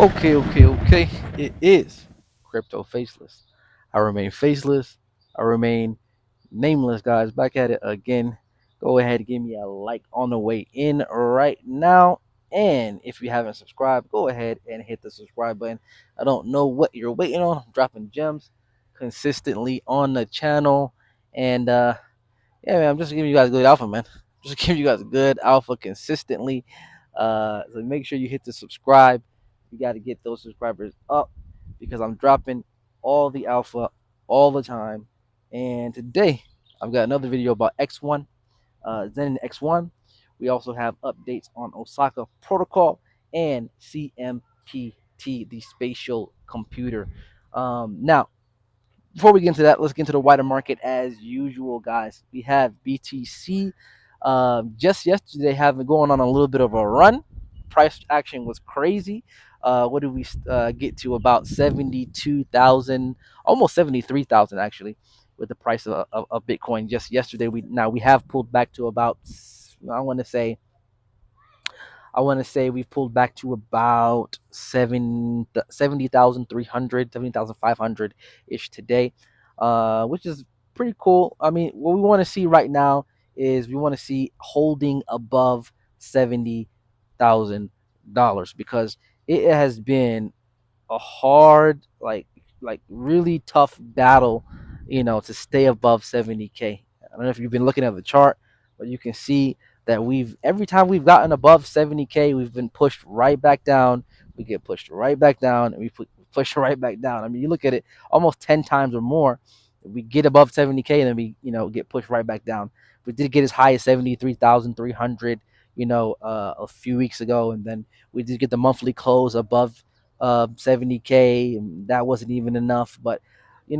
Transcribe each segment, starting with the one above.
Okay. It is crypto faceless. I remain faceless. I remain nameless, guys. Back at it again. Go ahead and give me a like on the way in right now. And if you haven't subscribed, go ahead and hit the subscribe button. I don't know what you're waiting on. I'm dropping gems consistently on the channel. And yeah, man, I'm just giving you guys good alpha, man. Just giving you guys good alpha consistently. So make sure you hit the subscribe. You got to get those subscribers up because I'm dropping all the alpha all the time. And today I've got another video about X1, Zen X1. We also have updates on Osaka protocol and CMPT, the spatial computer. Now, before we get into that, let's get into the wider market as usual, guys. We have BTC just yesterday having going on a little bit of a run. Price action was crazy. What did we get to? About 72,000, almost 73,000 actually, with the price of Bitcoin just yesterday. We have pulled back to about, I want to say we've pulled back to about 70,300, 70,500 ish today, which is pretty cool. I mean, what we want to see right now is we want to see holding above $70,000 because it has been a hard, like really tough battle, to stay above 70K. I don't know if you've been looking at the chart, but you can see that we've every time we've gotten above 70K, we've been pushed right back down. We get pushed right back down, and we push right back down. I mean, you look at it almost 10 times or more. We get above 70K, and then we get pushed right back down. We did get as high as 73,300, a few weeks ago, and then we did get the monthly close above 70K, and that wasn't even enough. But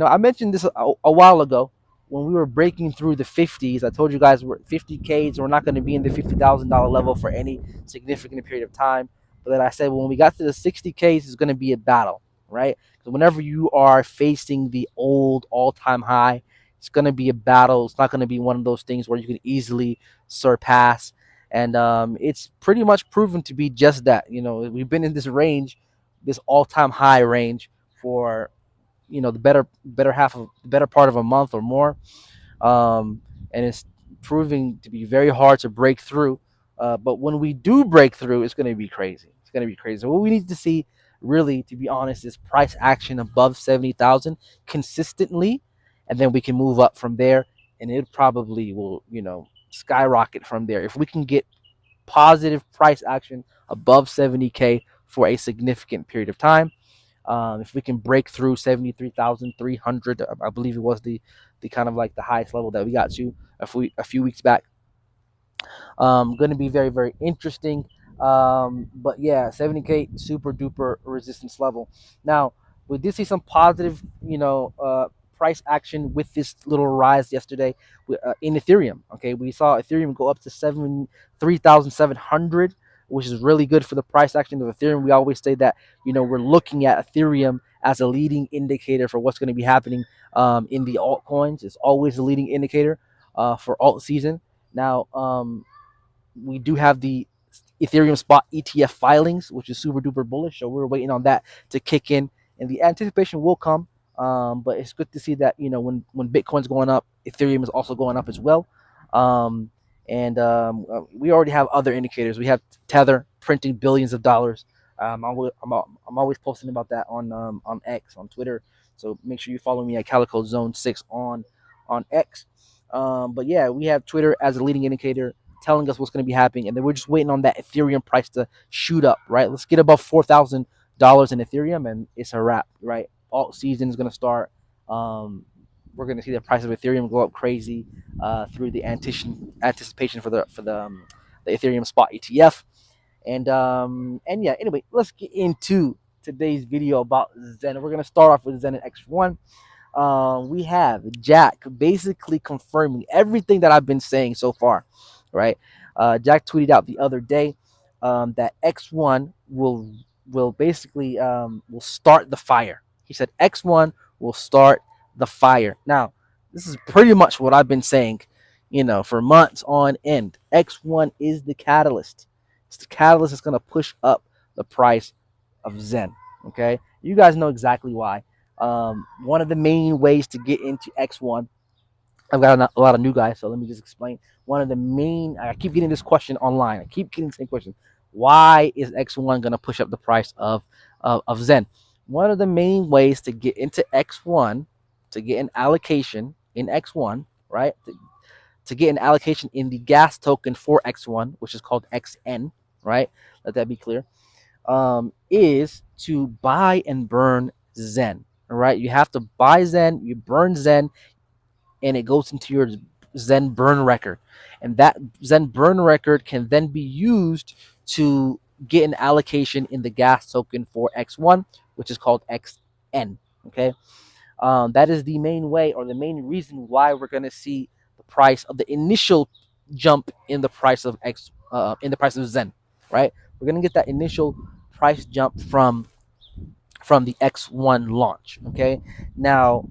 I mentioned this a while ago when we were breaking through the 50s. I told you guys we're 50Ks. We're not going to be in the $50,000 level for any significant period of time. But then I said when we got to the 60Ks, it's going to be a battle, right? So whenever you are facing the old all-time high, it's going to be a battle. It's not going to be one of those things where you can easily surpass. And it's pretty much proven to be just that. We've been in this range, this all-time high range, for the better part of a month or more, and it's proving to be very hard to break through. But when we do break through, it's going to be crazy. It's going to be crazy. So what we need to see, really, to be honest, is price action above 70,000 consistently, and then we can move up from there, and it probably will skyrocket from there if we can get positive price action above 70K for a significant period of time. If we can break through 73,300, I believe it was the kind of like the highest level that we got to a few weeks back. Going to be very, very interesting. But yeah, 70K super duper resistance level. Now, we did see some positive, price action with this little rise yesterday in Ethereum. Okay, we saw Ethereum go up to 3,700, which is really good for the price action of Ethereum. We always say that we're looking at Ethereum as a leading indicator for what's going to be happening in the altcoins. It's always a leading indicator for alt season. Now, we do have the Ethereum spot ETF filings, which is super duper bullish. So we're waiting on that to kick in, and the anticipation will come. But it's good to see that when Bitcoin's going up, Ethereum is also going up as well. And we already have other indicators. We have Tether printing billions of dollars. I'm always posting about that on X, on Twitter. So make sure you follow me at Calico Zone 6 on X. But yeah, we have Twitter as a leading indicator, telling us what's going to be happening, and then we're just waiting on that Ethereum price to shoot up, right? Let's get above $4,000 in Ethereum, and it's a wrap, right? Alt season is going to start. We're going to see the price of Ethereum go up crazy through the anticipation for the Ethereum spot ETF, and yeah. Anyway, let's get into today's video about Zen. We're going to start off with Zen X1. We have Jack basically confirming everything that I've been saying so far, right? Jack tweeted out the other day that X1 will basically will start the fire. He said X1 will start the fire. Now, this is pretty much what I've been saying, for months on end. X1 is the catalyst. It's the catalyst that's going to push up the price of Zen. Okay, you guys know exactly why. One of the main ways to get into X1, I've got a lot of new guys, so let me just explain. One of the main, I keep getting this question online. I keep getting the same question. Why is X1 going to push up the price of Zen? One of the main ways to get into X1, to get an allocation in X1, right? To get an allocation in the gas token for X1, which is called XN, right? Let that be clear. Is to buy and burn Zen. All right, you have to buy Zen, you burn Zen, and it goes into your Zen burn record. And that Zen burn record can then be used to get an allocation in the gas token for X1, which is called XN. Okay. That is the main way or the main reason why we're going to see the price of the initial jump in the price of in the price of Zen, right? We're going to get that initial price jump from the X1 launch. Okay. Now,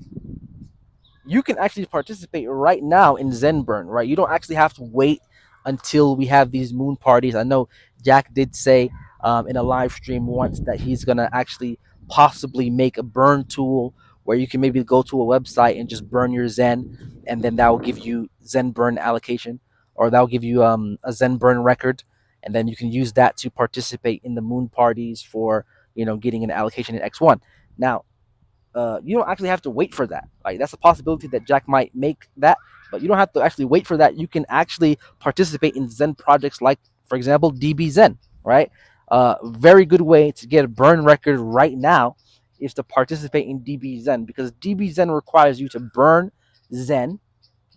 you can actually participate right now in Zenburn, right? You don't actually have to wait until we have these moon parties. I know Jack did say in a live stream once that he's gonna actually possibly make a burn tool where you can maybe go to a website and just burn your Zen, and then that will give you Zen burn allocation, or that will give you a Zen burn record, and then you can use that to participate in the moon parties for getting an allocation in X1. Now, you don't actually have to wait for that. Like, that's a possibility that Jack might make that, but you don't have to actually wait for that. You can actually participate in Zen projects like, for example, DB Zen, right? Very good way to get a burn record right now is to participate in DB Zen, because DB Zen requires you to burn Zen,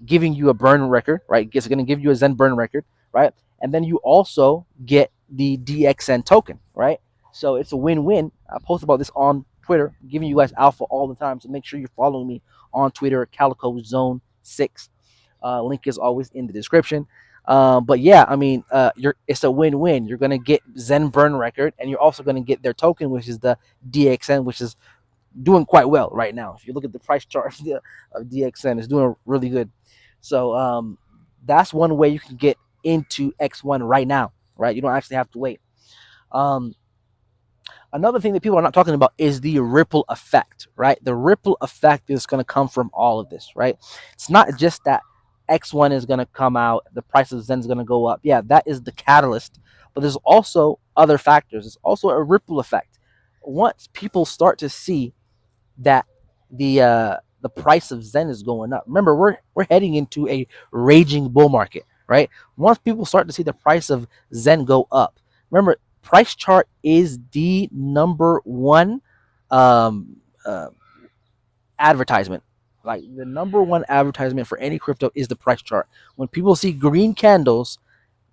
giving you a burn record, right? It's going to give you a Zen burn record, right? And then you also get the DXN token, right? So it's a win-win. I post about this on Twitter, giving you guys alpha all the time. So make sure you're following me on Twitter, Calico Zone 6. Link is always in the description. But yeah, I mean, it's a win-win. You're gonna get Zen burn record, and you're also gonna get their token, which is the DXN, which is doing quite well right now. If you look at the price chart of DXN, it's doing really good. So that's one way you can get into X1 right now, right? You don't actually have to wait. Um, Another thing that people are not talking about is the ripple effect, right? The ripple effect is going to come from all of this, right? It's not just that X1 is going to come out, the price of Zen is going to go up. Yeah, that is the catalyst, but there's also other factors. There's also a ripple effect. Once people start to see that the price of Zen is going up. Remember, we're heading into a raging bull market, right? Once people start to see the price of Zen go up, remember, price chart is the number one um, uh, advertisement. Like, the number one advertisement for any crypto is the price chart. When people see green candles,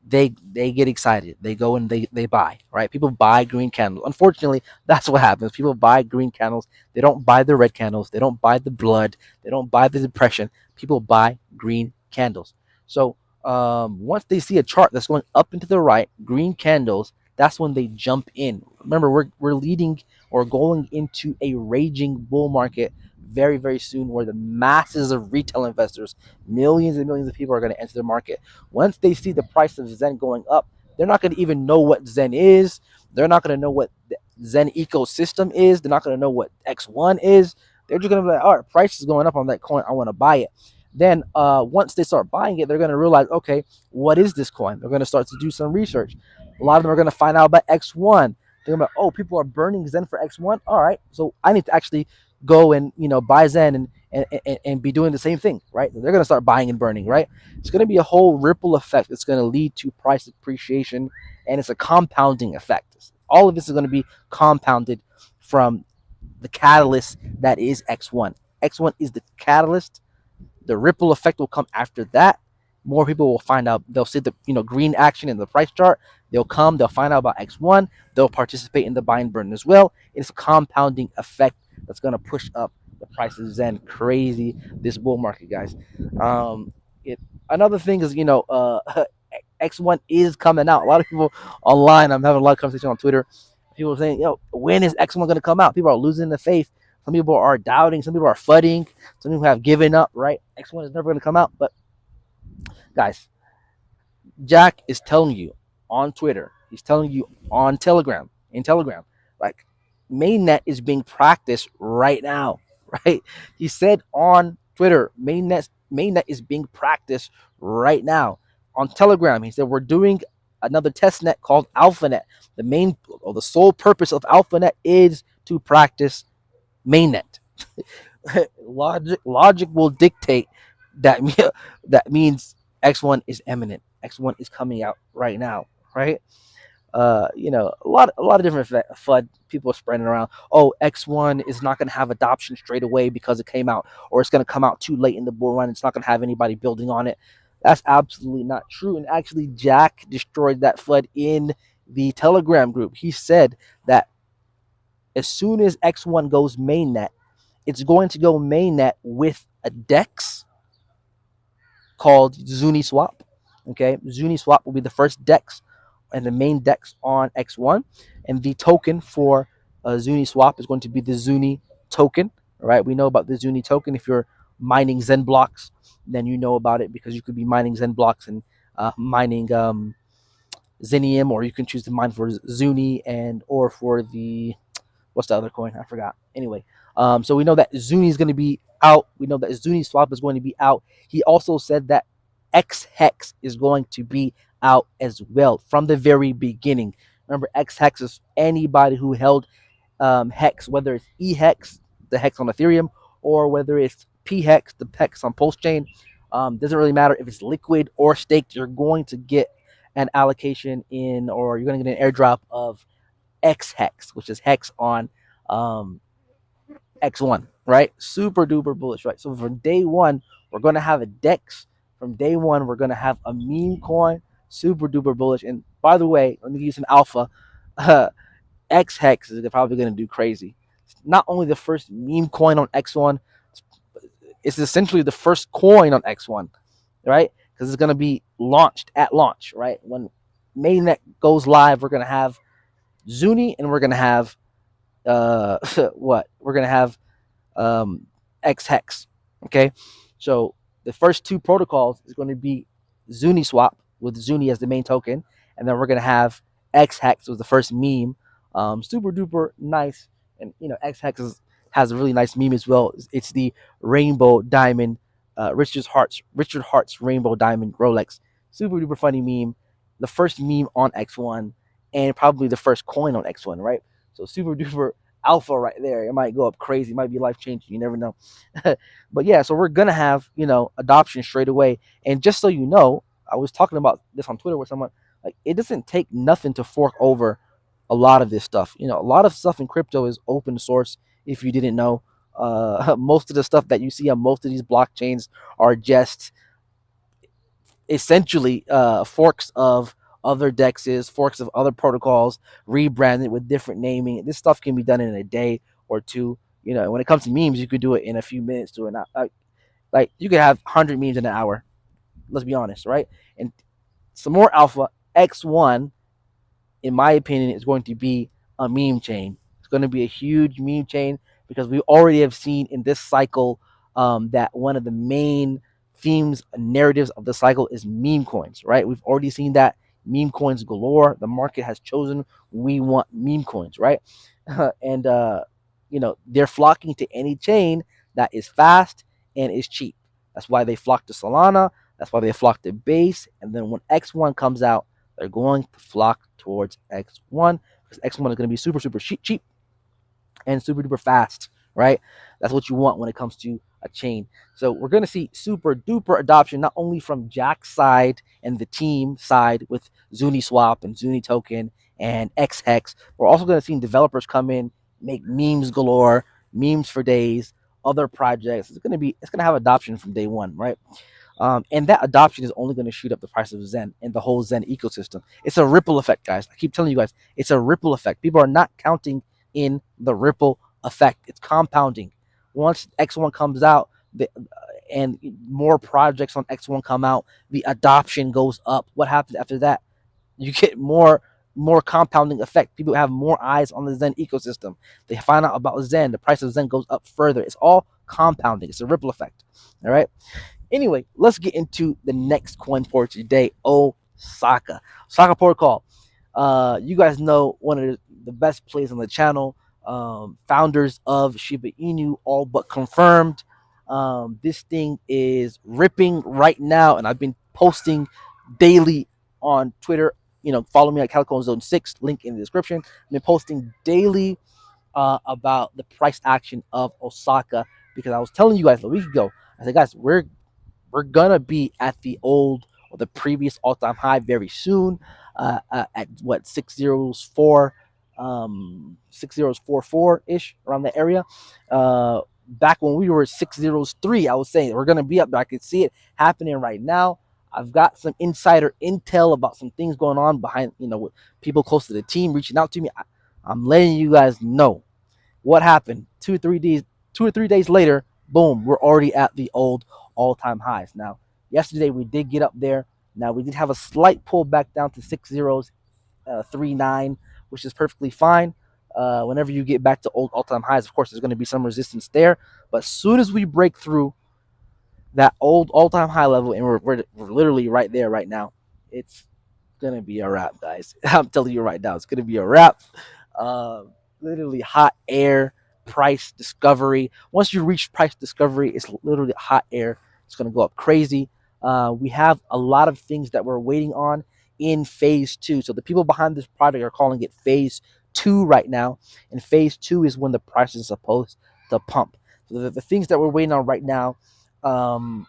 they get excited. They go and they buy, right? People buy green candles. Unfortunately, that's what happens. People buy green candles. They don't buy the red candles. They don't buy the blood. They don't buy the depression. People buy green candles. So once they see a chart that's going up and to the right, green candles, that's when they jump in. Remember, we're leading or going into a raging bull market very, very soon, where the masses of retail investors, millions and millions of people, are going to enter the market. Once they see the price of Zen going up, they're not going to even know what Zen is. They're not going to know what the Zen ecosystem is. They're not going to know what X1 is. They're just going to be like, all right, price is going up on that coin. I want to buy it. Then once they start buying it, they're going to realize, okay, what is this coin? They're going to start to do some research. A lot of them are going to find out about X1. They're going to be like, oh, people are burning Zen for X1. All right, so I need to actually go and buy Zen and be doing the same thing, right? They're going to start buying and burning, right? It's going to be a whole ripple effect that's going to lead to price appreciation, and it's a compounding effect. All of this is going to be compounded from the catalyst that is X1. X1 is the catalyst. The ripple effect will come after that. More people will find out. They'll see the green action in the price chart. They'll come. They'll find out about X1. They'll participate in the buy and burn as well. It's a compounding effect that's going to push up the price of Zen crazy this bull market, guys. It Another thing is, X1 is coming out. A lot of people online, I'm having a lot of conversation on Twitter. People are saying, when is X1 going to come out? People are losing the faith. Some people are doubting. Some people are fudding. Some people have given up, right? X1 is never going to come out. But guys, Jack is telling you on Twitter. He's telling you on Telegram, like, mainnet is being practiced right now, right? He said on Twitter, mainnet is being practiced right now. On Telegram, he said we're doing another test net called AlphaNet. The main or the sole purpose of AlphaNet is to practice mainnet. Logic will dictate that that means X1 is imminent. X1 is coming out right now, right? A lot of different FUD people are spreading around. Oh, X1 is not going to have adoption straight away because it came out, or it's going to come out too late in the bull run. It's not going to have anybody building on it. That's absolutely not true. And actually, Jack destroyed that FUD in the Telegram group. He said that as soon as X1 goes mainnet, it's going to go mainnet with a DEX called Zuniswap. Okay, Zuniswap will be the first DEX and the main DEX on X1, and the token for Zuniswap is going to be the Zuni token. All right, we know about the Zuni token. If you're mining Zen blocks, then you know about it because you could be mining Zen blocks and mining Zenium, or you can choose to mine for Zuni and or for the what's the other coin? I forgot. Anyway, so we know that Zuni is going to be out. We know that Zuni swap is going to be out. He also said that X Hex is going to be out as well from the very beginning. Remember, X Hex is anybody who held Hex, whether it's E Hex, the Hex on Ethereum, or whether it's P Hex, the Hex on Pulse Chain. Doesn't really matter if it's liquid or staked. You're going to get an allocation in, or you're going to get an airdrop of X Hex, which is Hex on um, X1, right? Super duper bullish, right? So from day one, we're going to have a DEX. From day one, we're going to have a meme coin, super duper bullish. And by the way, let me give you some alpha. Uh, X Hex is probably going to do crazy. It's not only the first meme coin on X1, it's essentially the first coin on X1, right? Because it's going to be launched at launch, right? When mainnet goes live, we're going to have Zuni and we're going to have what? We're going to have X Hex. Okay, so the first two protocols is going to be Zuniswap with Zuni as the main token, and then we're going to have X Hex was the first meme. Super duper nice, and X Hex has a really nice meme as well. It's the rainbow diamond, Richard Hart's rainbow diamond Rolex. Super duper funny meme. The first meme on X1, and probably the first coin on X1, right? So super duper alpha right there. It might go up crazy. It might be life changing. You never know. But yeah, so we're gonna have adoption straight away. And just so you know, I was talking about this on Twitter with someone. Like, it doesn't take nothing to fork over a lot of this stuff. A lot of stuff in crypto is open source. If you didn't know, most of the stuff that you see on most of these blockchains are just essentially forks of other dexes, forks of other protocols, rebranded with different naming. This stuff can be done in a day or two. When it comes to memes, you could do it in a few minutes to an hour. Like, you could have 100 memes in an hour. Let's be honest, right? And some more alpha X1, in my opinion, is going to be a meme chain. It's going to be a huge meme chain because we already have seen in this cycle that one of the main themes, narratives of the cycle is meme coins, right? We've already seen that meme coins galore. The market has chosen we want meme coins, right? And they're flocking to any chain that is fast and is cheap. That's why they flock to Solana. That's why they flock to Base. And then when X1 comes out, they're going to flock towards X1 because X1 is going to be super, super cheap and super duper fast, right? That's what you want when it comes to a chain. So we're going to see super duper adoption, not only from Jack's side and the team side with Zuniswap and Zuni token and X Hex. We're also going to see developers come in, make memes galore, memes for days, other projects. It's going to have adoption from day one, right? And that adoption is only going to shoot up the price of Zen and the whole Zen ecosystem. It's a ripple effect, guys. I keep telling you guys, it's a ripple effect. People are not counting in the ripple effect. It's compounding. Once X1 comes out, and more projects on X1 come out, the adoption goes up. What happens after that? You get more compounding effect. People have more eyes on the Zen ecosystem. They find out about Zen. The price of Zen goes up further. It's all compounding. It's a ripple effect. All right. Anyway, let's get into the next coin for today. Osaka. Osaka protocol. You guys know one of the best plays on the channel. founders of Shiba Inu all but confirmed. This thing is ripping right now, and I've been posting daily on Twitter. Follow me at Calico Zone 6, link in the description. I've been posting daily about the price action of Osaka, because I was telling you guys a week ago. I said, guys, we're gonna be at the old or the previous all-time high very soon, at what 604, 6044 ish, around the area. Back when we were 603, I was saying we're gonna be up there. I can see it happening right now. I've got some insider intel about some things going on behind, with people close to the team reaching out to me. I'm letting you guys know what happened. 2 or 3 days later, boom, we're already at the old all-time highs. Now, yesterday we did get up there. Now we did have a slight pull back down to 6039, which is perfectly fine. Whenever you get back to old all-time highs, of course, there's going to be some resistance there. But as soon as we break through that old all-time high level, and we're literally right there right now, it's gonna be a wrap, guys. I'm telling you right now, it's gonna be a wrap. Uh, Literally hot air, price discovery. Once you reach price discovery, it's literally hot air. It's gonna go up crazy. We have a lot of things that we're waiting on in phase two. So the people behind this project are calling it phase two right now, and phase two is when the price is supposed to pump. So the things that we're waiting on right now, um,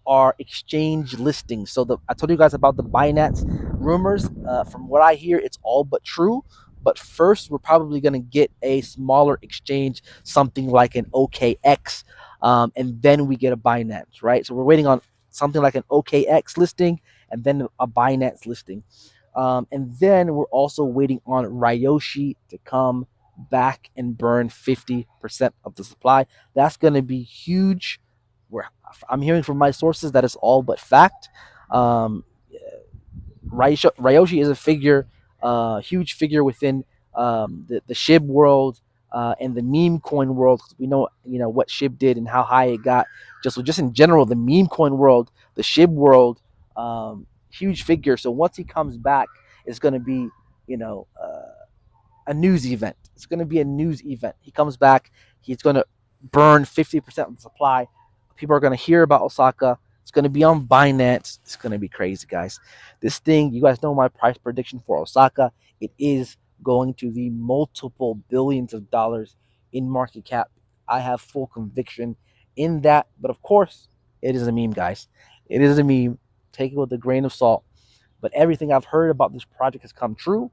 are exchange listings. So I told you guys about the Binance rumors. From what I hear, it's all but true. But first, we're probably going to get a smaller exchange, something like an OKX, and then we get a Binance, right? So we're waiting on something like an OKX listing and then a Binance listing. And then we're also waiting on Ryoshi to come back and burn 50% of the supply. That's going to be huge. We're, I'm hearing from my sources that it's all but fact. Um, Ryoshi is a figure, huge figure within the SHIB world, and the meme coin world. We know, what SHIB did and how high it got. Just in general, the meme coin world, the SHIB world, huge figure. So once he comes back, it's going to be, you know, uh, a news event. It's going to be a news event. He comes back. He's going to burn 50% of the supply. People are going to hear about Osaka. It's going to be on Binance. It's going to be crazy, guys. This thing, you guys know my price prediction for Osaka. It is going to be multiple billions of dollars in market cap. I have full conviction in that. But of course, it is a meme, guys. It is a meme. Take it with a grain of salt. But everything I've heard about this project has come true.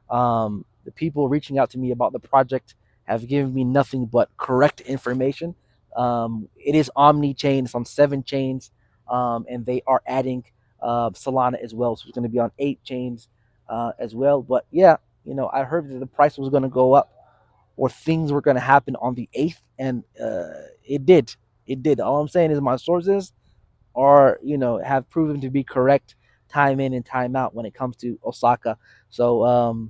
The people reaching out to me about the project have given me nothing but correct information. It is omni chain, it's on 7 chains, and they are adding Solana as well. So it's going to be on 8 chains as well. But yeah, I heard that the price was going to go up, or things were going to happen on the 8th, and it did. It did. All I'm saying is my sources are, have proven to be correct time in and time out when it comes to Osaka. So,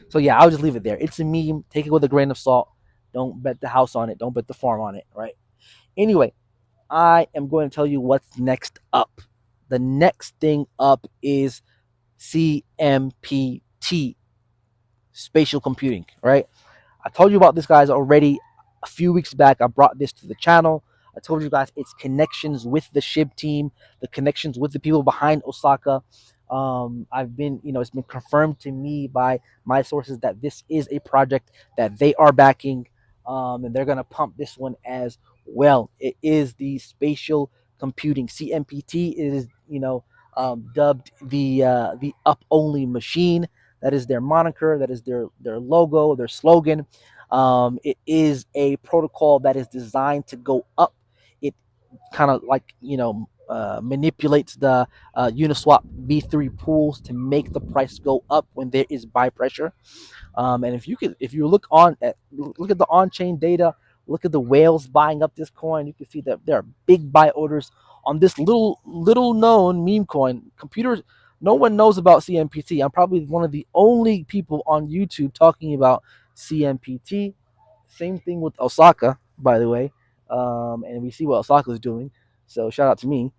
so yeah, I'll just leave it there. It's a meme. Take it with a grain of salt. Don't bet the house on it. Don't bet the farm on it. Right. Anyway, I am going to tell you what's next up. The next thing up is CMPT, spatial computing. Right. I told you about this, guys, already a few weeks back. I brought this to the channel. I told you guys its connections with the SHIB team, the connections with the people behind Osaka. I've been, it's been confirmed to me by my sources that this is a project that they are backing, and they're gonna pump this one as well. It is the spatial computing CMPT. It is, dubbed the up only machine. That is their moniker. That is their logo, their slogan. It is a protocol that is designed to go up. It kind of like, manipulates the Uniswap V3 pools to make the price go up when there is buy pressure. And if you look at the on-chain data, look at the whales buying up this coin, you can see that there are big buy orders on this little known meme coin. Computers, no one knows about CMPT. I'm probably one of the only people on YouTube talking about CMPT. Same thing with Osaka, by the way. And we see what Osaka is doing. So shout out to me.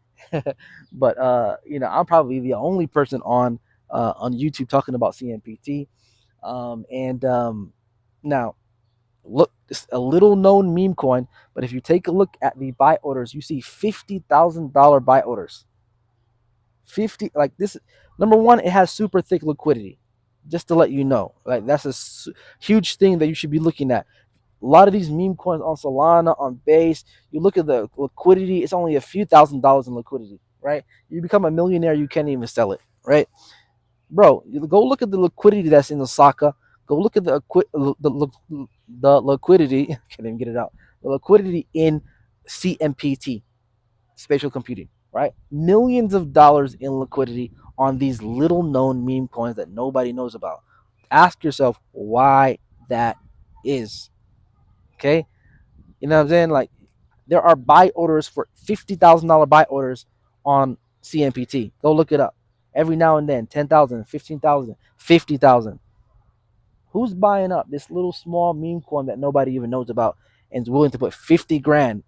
But I'm probably the only person on YouTube talking about CMPT. And Now, look, it's a little known meme coin, but if you take a look at the buy orders, you see $50,000 buy orders. 50, like this. Number one, it has super thick liquidity. Just to let you know, like that's a huge thing that you should be looking at. A lot of these meme coins on Solana, on Base, you look at the liquidity, it's only a few $1,000s in liquidity, right? You become a millionaire, you can't even sell it, right? Bro, you go look at the liquidity that's in Osaka. Go look at the liquidity. Can't even get it out. The liquidity in CMPT, spatial computing, right? Millions of dollars in liquidity on these little known meme coins that nobody knows about. Ask yourself why that is. Okay, you know what I'm saying? Like there are buy orders for $50,000 buy orders on CMPT. Go look it up. Every now and then, 10,000, 15,000, 50,000. Who's buying up this little small meme coin that nobody even knows about and is willing to put 50 grand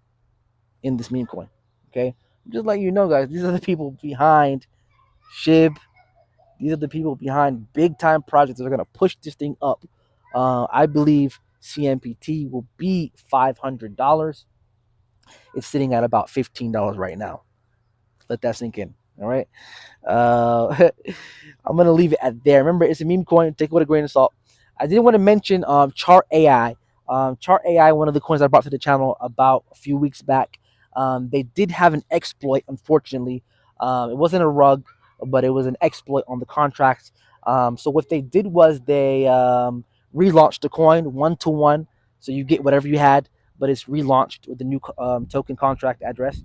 in this meme coin? Okay, just like you know, guys, these are the people behind Shib. These are the people behind big time projects that are gonna push this thing up. I believe CMPT will be $500. It's sitting at about $15 right now. Let that sink in. All right. Uh, I'm gonna leave it at there. Remember, it's a meme coin. Take it with a grain of salt. I did want to mention Chart AI. Chart AI, one of the coins I brought to the channel about a few weeks back. They did have an exploit, unfortunately. It wasn't a rug, but it was an exploit on the contract. So what they did was they relaunched the coin 1-to-1, so you get whatever you had, but it's relaunched with the new token contract address.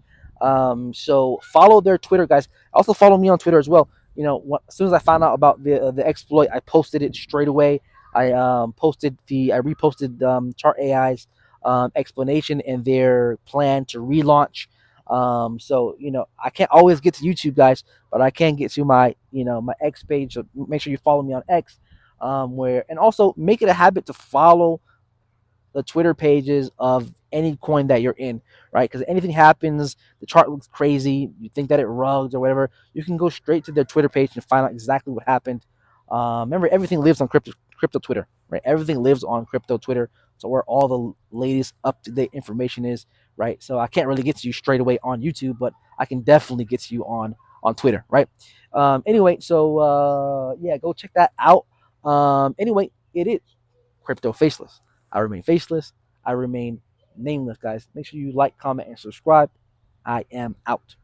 So follow their Twitter, guys. Also follow me on Twitter as well. You know, as soon as I found out about the exploit, I posted it straight away. I reposted Chart AI's explanation and their plan to relaunch. So you know, I can't always get to YouTube, guys, but I can get to my my X page. So make sure you follow me on X, where and also make it a habit to follow the Twitter pages of any coin that you're in, right? Because anything happens, the chart looks crazy, you think that it rugs or whatever, you can go straight to their Twitter page and find out exactly what happened. Remember, everything lives on crypto Twitter, right? Everything lives on crypto Twitter. So where all the latest up to date information is, right? So I can't really get to you straight away on YouTube, but I can definitely get to you on Twitter, right? Anyway, so yeah, go check that out. Anyway, it is crypto faceless. I remain faceless. I remain nameless, guys. Make sure you like, comment, and subscribe. I am out.